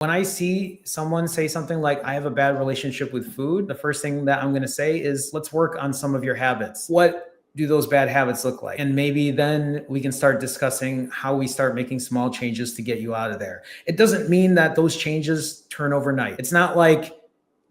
When I see someone say something like, I have a bad relationship with food, the first thing that I'm going to say is, let's work on some of your habits. What do those bad habits look like? And maybe then we can start discussing how we start making small changes to get you out of there. It doesn't mean that those changes turn overnight. It's not like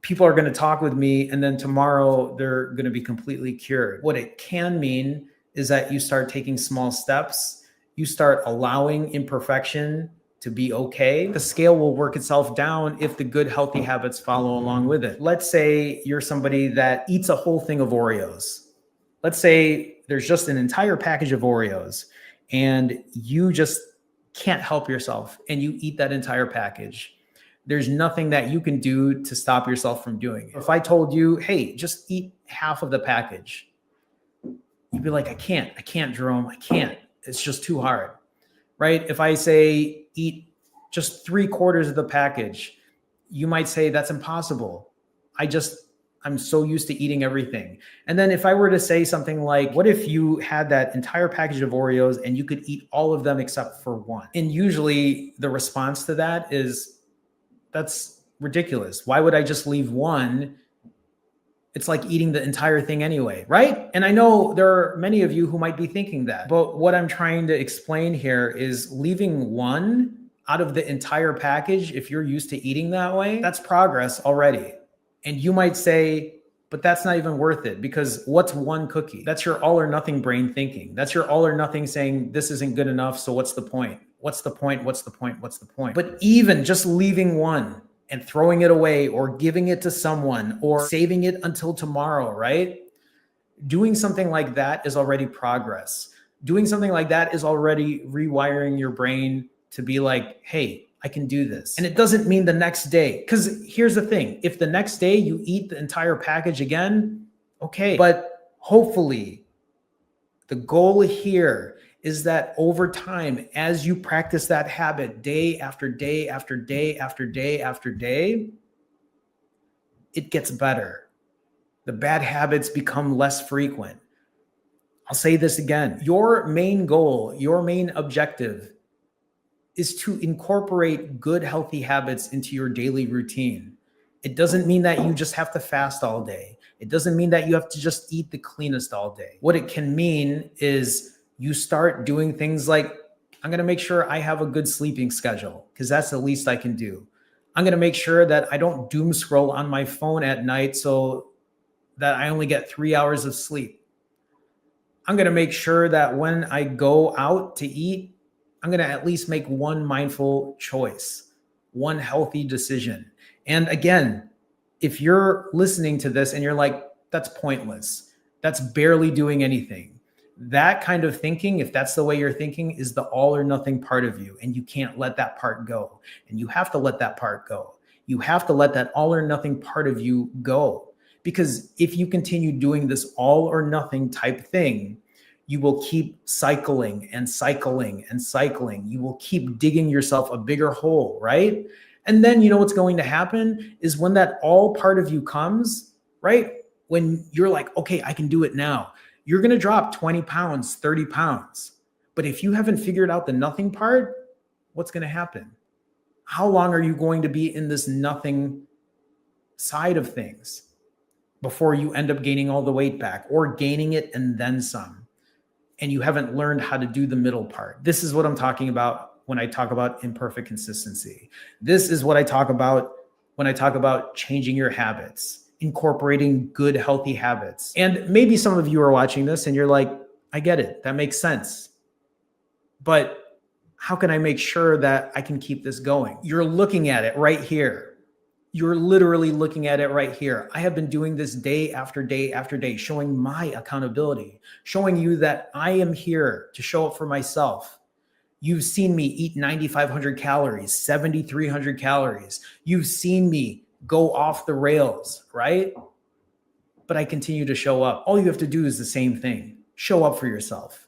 people are going to talk with me and then tomorrow they're going to be completely cured. What it can mean is that you start taking small steps, you start allowing imperfection to be okay. The scale will work itself down if the good, healthy habits follow along with it. Let's say you're somebody that eats a whole thing of Oreos. Let's say there's just an entire package of Oreos and you just can't help yourself and you eat that entire package. There's nothing that you can do to stop yourself from doing it. If I told you, hey, just eat half of the package, you'd be like, I can't, Jerome, I can't. It's just too hard, right? If I say eat just 3/4 of the package, you might say that's impossible. I'm so used to eating everything. And then if I were to say something like, what if you had that entire package of Oreos and you could eat all of them except for one? And usually the response to that is, that's ridiculous. Why would I just leave one? It's like eating the entire thing anyway, right? And I know there are many of you who might be thinking that, but what I'm trying to explain here is leaving one out of the entire package, if you're used to eating that way, that's progress already. And you might say, but that's not even worth it because what's one cookie? That's your all or nothing brain thinking. That's your all or nothing saying this isn't good enough, so what's the point? What's the point? What's the point? What's the point? But even just leaving one and throwing it away or giving it to someone or saving it until tomorrow, right? Doing something like that is already progress. Doing something like that is already rewiring your brain to be like, hey, I can do this. And it doesn't mean the next day. Because here's the thing, if the next day you eat the entire package again, okay. But hopefully the goal here is that over time, as you practice that habit day after day after day after day after day, it gets better. The bad habits become less frequent. I'll say this again. Your main goal, your main objective is to incorporate good, healthy habits into your daily routine. It doesn't mean that you just have to fast all day. It doesn't mean that you have to just eat the cleanest all day. What it can mean is you start doing things like, I'm going to make sure I have a good sleeping schedule because that's the least I can do. I'm going to make sure that I don't doom scroll on my phone at night so that I only get 3 hours of sleep. I'm going to make sure that when I go out to eat, I'm going to at least make one mindful choice, one healthy decision. And again, if you're listening to this and you're like, that's pointless, that's barely doing anything, that kind of thinking, if that's the way you're thinking, is the all or nothing part of you. And you can't let that part go. And you have to let that part go. You have to let that all or nothing part of you go. Because if you continue doing this all or nothing type thing, you will keep cycling and cycling and cycling. You will keep digging yourself a bigger hole, right? And then you know what's going to happen is when that all part of you comes, right? When you're like, okay, I can do it now. You're going to drop 20 pounds, 30 pounds. But if you haven't figured out the nothing part, what's going to happen? How long are you going to be in this nothing side of things before you end up gaining all the weight back or gaining it and then some? And you haven't learned how to do the middle part. This is what I'm talking about when I talk about imperfect consistency. This is what I talk about when I talk about changing your habits, incorporating good, healthy habits. And maybe some of you are watching this and you're like, I get it. That makes sense. But how can I make sure that I can keep this going? You're looking at it right here. You're literally looking at it right here. I have been doing this day after day after day, showing my accountability, showing you that I am here to show up for myself. You've seen me eat 9,500 calories, 7,300 calories. You've seen me go off the rails, right? But I continue to show up. All you have to do is the same thing. Show up for yourself.